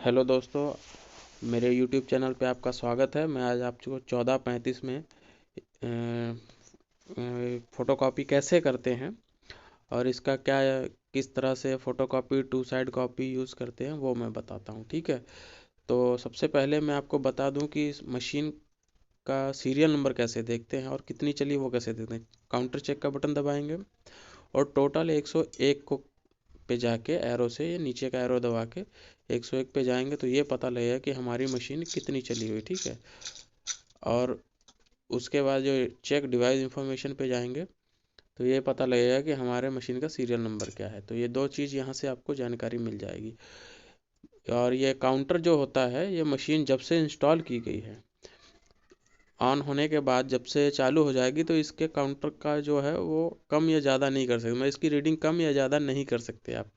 Hello दोस्तों, मेरे YouTube channel पे आपका स्वागत है। मैं आज आपको 1435 में फ़ोटोकॉपी कैसे करते हैं और इसका क्या किस तरह से photocopy two side copy use करते हैं वो मैं बताता हूँ। ठीक है, तो सबसे पहले मैं आपको बता दूँ कि इस मशीन का सीरियल नंबर कैसे देखते हैं और कितनी चली वो कैसे देखते हैं। काउंटर चेक का बटन दबाएंगे और टोटल 101 को पे जाके एरो से ये नीचे का एरो दबा के 101 पे जाएंगे तो ये पता लगेगा कि हमारी मशीन कितनी चली हुई। ठीक है, और उसके बाद जो चेक डिवाइस इंफॉर्मेशन पे जाएंगे तो ये पता लगेगा कि हमारे मशीन का सीरियल नंबर क्या है। तो ये दो चीज़ यहाँ से आपको जानकारी मिल जाएगी। और ये काउंटर जो होता है, ये मशीन जब से इंस्टॉल की गई है, ऑन होने के बाद जब से चालू हो जाएगी तो इसके काउंटर का जो है वो कम या ज़्यादा नहीं कर सकते, मैं इसकी रीडिंग कम या ज़्यादा नहीं कर सकते आप।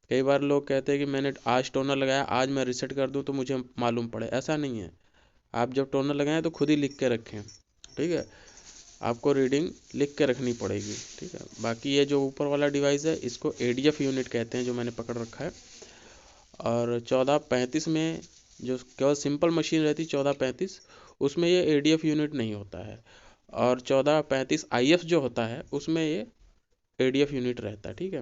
कई बार लोग कहते हैं कि मैंने आज टोनर लगाया, आज मैं रीसेट कर दूं तो मुझे मालूम पड़े, ऐसा नहीं है। आप जब टोनर लगाएं तो खुद ही लिख के रखें। ठीक है, आपको रीडिंग लिख के रखनी पड़ेगी। ठीक है, बाकी ये जो ऊपर वाला डिवाइस है इसको एडीएफ यूनिट कहते हैं, जो मैंने पकड़ रखा है। और 1435 में जो केवल सिंपल मशीन रहती 1435, उसमें ये एडीएफ यूनिट नहीं होता है। और 1435 आईएफ जो होता है उसमें ये एडीएफ यूनिट रहता है। ठीक है,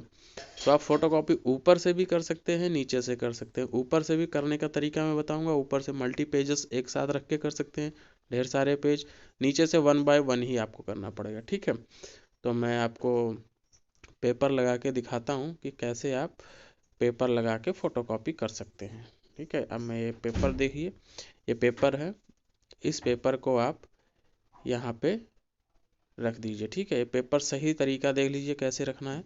तो आप फोटोकॉपी ऊपर से भी कर सकते हैं, नीचे से कर सकते हैं। ऊपर से भी करने का तरीका मैं बताऊंगा। ऊपर से मल्टी पेजेस एक साथ रख के कर सकते हैं, ढेर सारे पेज। नीचे से 1 बाय 1 ही आपको करना पड़ेगा। ठीक है, तो मैं आपको पेपर लगा के दिखाता हूँ कि कैसे आप पेपर लगा के फ़ोटोकॉपी कर सकते हैं। ठीक है, अब मैं ये पेपर देखिए, ये पेपर है। इस पेपर को आप यहाँ पे रख दीजिए। ठीक है, ये पेपर सही तरीका देख लीजिए कैसे रखना है।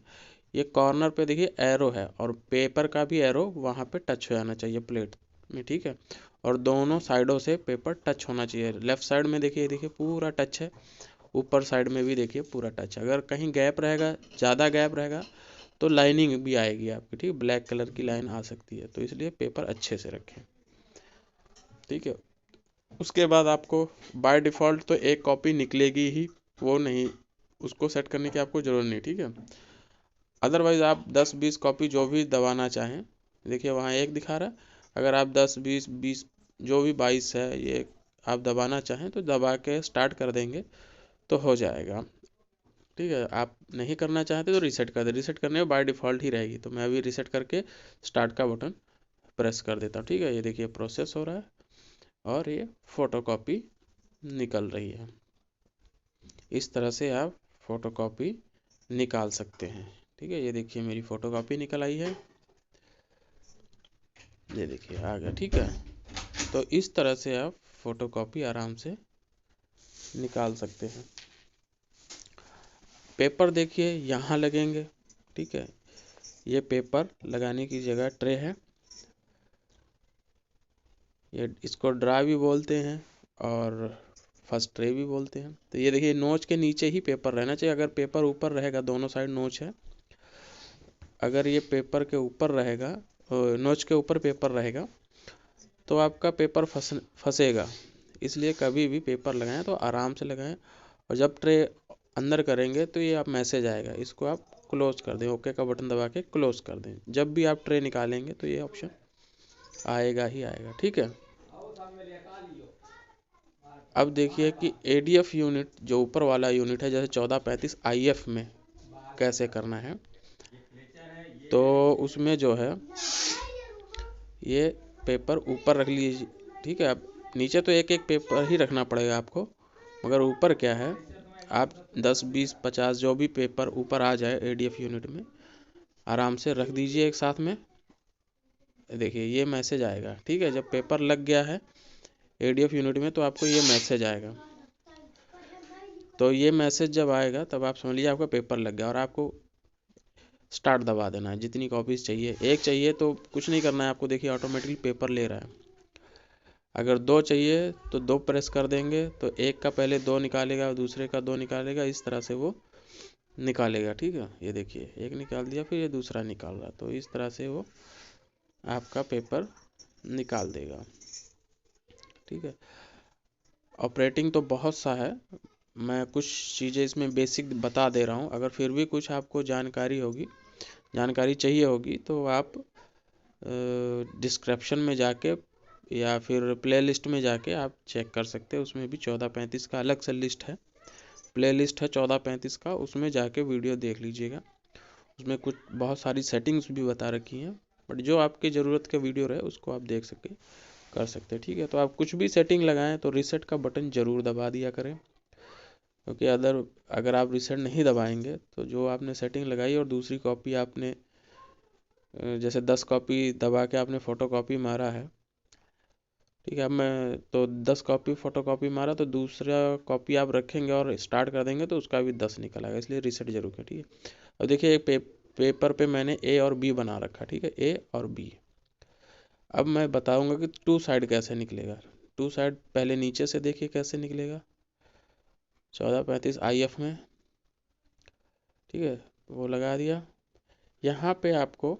ये कॉर्नर पे देखिए एरो है और पेपर का भी एरो वहाँ पे टच हो जाना चाहिए प्लेट में। ठीक है, और दोनों साइडों से पेपर टच होना चाहिए। लेफ्ट साइड में देखिए, देखिए पूरा टच है। ऊपर साइड में भी देखिए पूरा टच है। अगर कहीं गैप रहेगा, ज़्यादा गैप रहेगा तो लाइनिंग भी आएगी आपकी। ठीक, ब्लैक कलर की लाइन आ सकती है, तो इसलिए पेपर अच्छे से रखें। ठीक है, उसके बाद आपको बाय डिफ़ॉल्ट तो एक कॉपी निकलेगी ही, वो नहीं, उसको सेट करने की आपको ज़रूरत नहीं। ठीक है, अदरवाइज़ आप 10-20 कॉपी जो भी दबाना चाहें, देखिए वहाँ एक दिखा रहा है। अगर आप 10-20-20 जो भी 22 है ये आप दबाना चाहें तो दबा के स्टार्ट कर देंगे तो हो जाएगा। ठीक है, आप नहीं करना चाहते तो रीसेट कर दे। रीसेट करने में बाय डिफ़ॉल्ट ही रहेगी, तो मैं अभी रीसेट करके स्टार्ट का बटन प्रेस कर देता हूँ। ठीक है, ये देखिए प्रोसेस हो रहा है और ये फ़ोटोकॉपी निकल रही है। इस तरह से आप फ़ोटोकॉपी निकाल सकते हैं। ठीक है, ये देखिए मेरी फ़ोटोकॉपी निकल आई है, ये देखिए आ गया। ठीक है, तो इस तरह से आप फ़ोटोकॉपी आराम से निकाल सकते हैं। पेपर देखिए यहाँ लगेंगे। ठीक है, ये पेपर लगाने की जगह ट्रे है, ये इसको ड्रा भी बोलते हैं और फर्स्ट ट्रे भी बोलते हैं। तो ये देखिए नोच के नीचे ही पेपर रहना चाहिए। अगर पेपर ऊपर रहेगा, दोनों साइड नोच है, अगर ये पेपर के ऊपर रहेगा, नोच के ऊपर पेपर रहेगा तो आपका पेपर फंसेगा। इसलिए कभी भी पेपर लगाएं तो आराम से लगाएं। और जब ट्रे अंदर करेंगे तो ये आप मैसेज आएगा, इसको आप क्लोज कर दें, ओके का बटन दबा के क्लोज कर दें। जब भी आप ट्रे निकालेंगे तो ये ऑप्शन आएगा ही आएगा। ठीक है, अब देखिए कि एडीएफ यूनिट जो ऊपर वाला यूनिट है, जैसे 1435 आईएफ में कैसे करना है, तो उसमें जो है ये पेपर ऊपर रख लीजिए। ठीक है, अब नीचे तो एक एक पेपर ही रखना पड़ेगा आपको, मगर ऊपर क्या है, आप 10-20-50 जो भी पेपर ऊपर आ जाए एडीएफ यूनिट में आराम से रख दीजिए एक साथ में। देखिए ये मैसेज आएगा। ठीक है, जब पेपर लग गया है एडीएफ यूनिट में तो आपको ये मैसेज आएगा। तो ये मैसेज जब आएगा तब आप समझ लीजिए आपका पेपर लग गया और आपको स्टार्ट दबा देना है। जितनी कॉपीज़ चाहिए, एक चाहिए तो कुछ नहीं करना है आपको, देखिए ऑटोमेटिकली पेपर ले रहा है। अगर दो चाहिए तो दो प्रेस कर देंगे तो एक का पहले दो निकालेगा और दूसरे का दो निकालेगा, इस तरह से वो निकालेगा। ठीक है, ये देखिए एक निकाल दिया, फिर ये दूसरा निकाल रहा, तो इस तरह से वो आपका पेपर निकाल देगा। ठीक है, ऑपरेटिंग तो बहुत सा है, मैं कुछ चीज़ें इसमें बेसिक बता दे रहा हूँ। अगर फिर भी कुछ आपको जानकारी चाहिए होगी तो आप डिस्क्रिप्शन में जाके या फिर प्ले लिस्ट में जाके आप चेक कर सकते हैं। उसमें भी 1435 का अलग से लिस्ट है, प्ले लिस्ट है 1435 का, उसमें जाके वीडियो देख लीजिएगा। उसमें कुछ बहुत सारी सेटिंग्स भी बता रखी हैं, बट जो आपकी ज़रूरत का वीडियो रहे उसको आप देख सके कर सकते हैं। ठीक है, तो आप कुछ भी सेटिंग लगाएं तो रीसेट का बटन ज़रूर दबा दिया करें, क्योंकि अगर आप रीसेट नहीं दबाएंगे तो जो आपने सेटिंग लगाई और दूसरी कॉपी आपने जैसे 10 कॉपी दबा के आपने फ़ोटो कॉपी मारा है, ठीक है, अब मैं तो 10 कॉपी फ़ोटो कॉपी मारा तो दूसरा कॉपी आप रखेंगे और स्टार्ट कर देंगे तो उसका भी 10 निकल आएगा, इसलिए रीसेट जरूर करें। ठीक है, अब देखिए एक पेपर पे मैंने ए और बी बना रखा, ठीक है, ए और बी। अब मैं बताऊंगा कि टू साइड कैसे निकलेगा। टू साइड पहले नीचे से देखिए कैसे निकलेगा 1435 IF में, ठीक है, वो लगा दिया। यहाँ पे आपको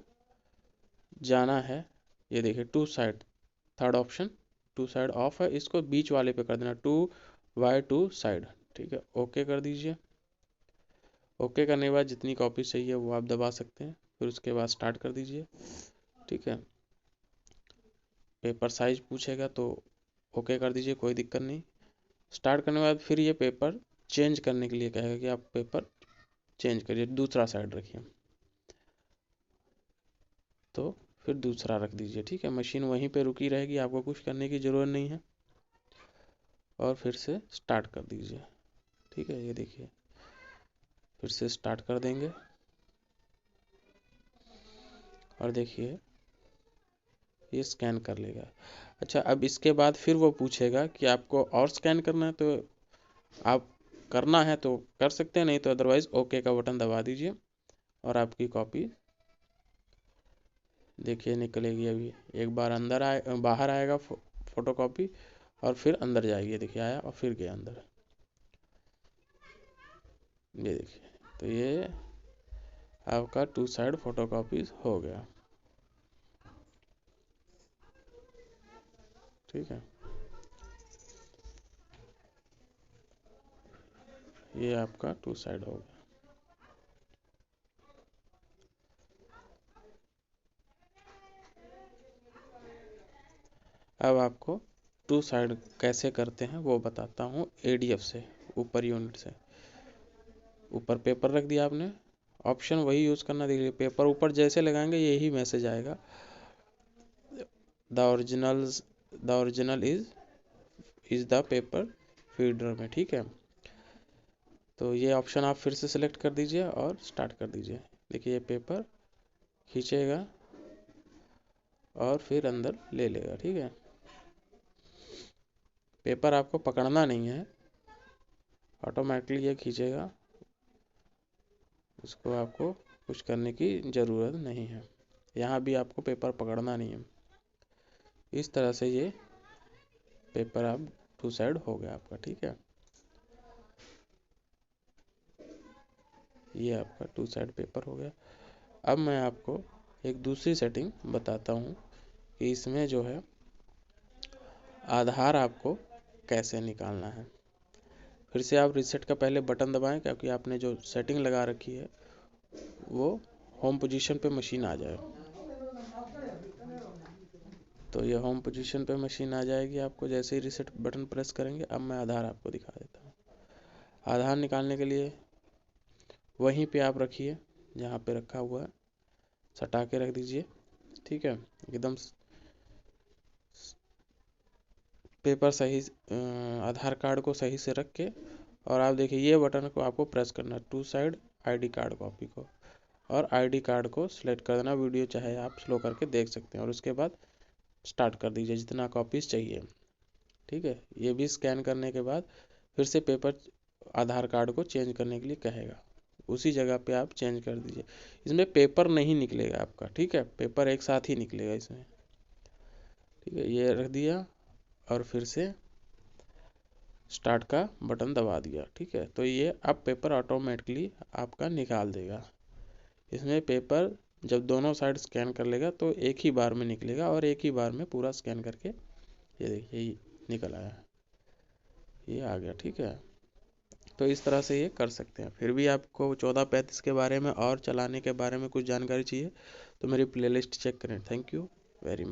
जाना है, ये देखिए two side, third option two side off है, इसको बीच वाले पे कर देना, टू साइड, ठीक है, ओके कर दीजिए। ओके करने के बाद जितनी कॉपी चाहिए वो आप दबा सकते हैं, फिर उसके बाद स्टार्ट कर दीजिए। ठीक है, पेपर साइज पूछेगा तो ओके कर दीजिए, कोई दिक्कत नहीं। स्टार्ट करने के बाद फिर ये पेपर चेंज करने के लिए कहेगा कि आप पेपर चेंज करिए, दूसरा साइड रखिए, तो फिर दूसरा रख दीजिए। ठीक है, मशीन वहीं पे रुकी रहेगी, आपको कुछ करने की ज़रूरत नहीं है, और फिर से स्टार्ट कर दीजिए। ठीक है, ये देखिए फिर से स्टार्ट कर देंगे और देखिए ये स्कैन कर लेगा। अच्छा, अब इसके बाद फिर वो पूछेगा कि आपको और स्कैन करना है, तो आप करना है तो कर सकते हैं, नहीं तो अदरवाइज ओके का बटन दबा दीजिए और आपकी कॉपी देखिए निकलेगी। अभी एक बार बाहर आएगा फोटो कॉपी और फिर अंदर जाएगी, देखिए आया और फिर गया अंदर, ये देखिए। तो ये आपका टू साइड फोटो कॉपी हो गया। ठीक है, ये आपका टू साइड हो गया। अब आपको टू साइड कैसे करते हैं वो बताता हूँ। ADF से, ऊपर यूनिट से, ऊपर पेपर रख दिया आपने, ऑप्शन वही यूज़ करना। देखिए पेपर ऊपर जैसे लगाएंगे यही मैसेज आएगा, the original is the paper feeder में। ठीक है, तो ये ऑप्शन आप फिर से सिलेक्ट कर दीजिए और स्टार्ट कर दीजिए। देखिए ये पेपर खींचेगा और फिर अंदर ले लेगा। ठीक है, पेपर आपको पकड़ना नहीं है, ऑटोमेटिकली ये खींचेगा, इसको आपको कुछ करने की ज़रूरत नहीं है। यहाँ भी आपको पेपर पकड़ना नहीं है। इस तरह से ये पेपर आप टू साइड हो गया आपका। ठीक है, ये आपका टू साइड पेपर हो गया। अब मैं आपको एक दूसरी सेटिंग बताता हूँ कि इसमें जो है आधार आपको कैसे निकालना है। फिर से आप रीसेट का पहले बटन दबाएं, क्योंकि आपने जो सेटिंग लगा रखी है वो होम पोजीशन पे मशीन आ जाए। तो ये होम पोजीशन पे मशीन आ जाएगी आपको जैसे ही रीसेट बटन प्रेस करेंगे। अब मैं आधार आपको दिखा देता हूँ। आधार निकालने के लिए वहीं पे आप रखिए जहाँ पे रखा हुआ है, सटा के रख दीजिए। ठीक है, एकदम पेपर सही, आधार कार्ड को सही से रख के, और आप देखिए ये बटन को आपको प्रेस करना है, two side ID card copy को, और ID कार्ड को सिलेक्ट कर देना। वीडियो चाहे आप स्लो करके देख सकते हैं, और उसके बाद स्टार्ट कर दीजिए जितना कॉपीज़ चाहिए। ठीक है, ये भी स्कैन करने के बाद फिर से पेपर आधार कार्ड को चेंज करने के लिए कहेगा, उसी जगह पे आप चेंज कर दीजिए। इसमें पेपर नहीं निकलेगा आपका, ठीक है, पेपर एक साथ ही निकलेगा इसमें। ठीक है, ये रख दिया और फिर से स्टार्ट का बटन दबा दिया। ठीक है, तो ये अब पेपर ऑटोमेटिकली आपका निकाल देगा। इसमें पेपर जब दोनों साइड स्कैन कर लेगा तो एक ही बार में निकलेगा, और एक ही बार में पूरा स्कैन करके ये देखिए निकल आया, ये आ गया। ठीक है, तो इस तरह से ये कर सकते हैं। फिर भी आपको 1435 के बारे में और चलाने के बारे में कुछ जानकारी चाहिए तो मेरी प्लेलिस्ट चेक करें। Thank you very much.